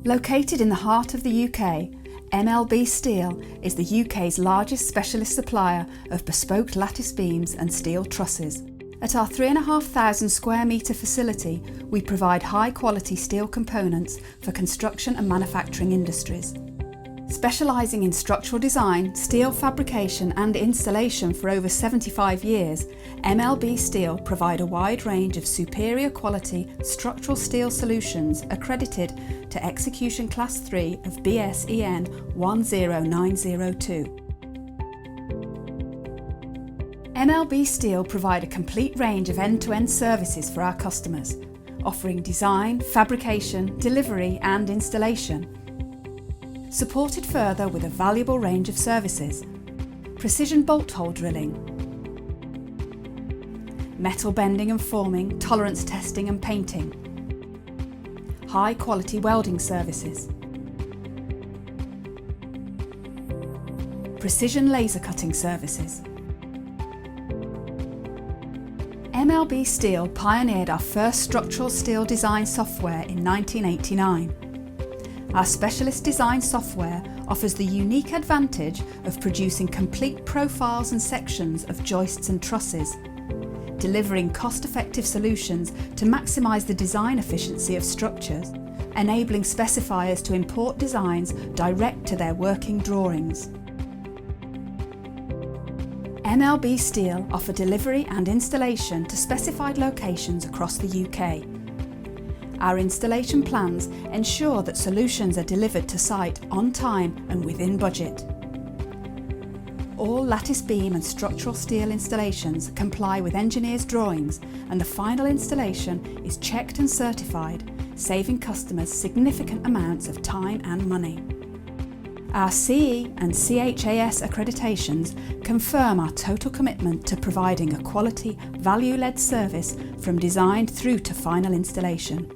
Located in the heart of the UK, MLB Steel is the UK's largest specialist supplier of bespoke lattice beams and steel trusses. At our 3,500 square metre facility, we provide high-quality steel components for construction and manufacturing industries. Specialising in structural design, steel fabrication and installation for over 75 years, MLB Steel provide a wide range of superior quality structural steel solutions accredited to Execution Class 3 of BSEN 10902. MLB Steel provide a complete range of end-to-end services for our customers, offering design, fabrication, delivery and installation. Supported further with a valuable range of services: precision bolt hole drilling, metal bending and forming, tolerance testing and painting, high quality welding services, precision laser cutting services. MLB Steel pioneered our first structural steel design software in 1989. Our specialist design software offers the unique advantage of producing complete profiles and sections of joists and trusses, delivering cost-effective solutions to maximise the design efficiency of structures, enabling specifiers to import designs direct to their working drawings. MLB Steel offer delivery and installation to specified locations across the UK. Our installation plans ensure that solutions are delivered to site on time and within budget. All lattice beam and structural steel installations comply with engineers' drawings, and the final installation is checked and certified, saving customers significant amounts of time and money. Our CE and CHAS accreditations confirm our total commitment to providing a quality, value-led service from design through to final installation.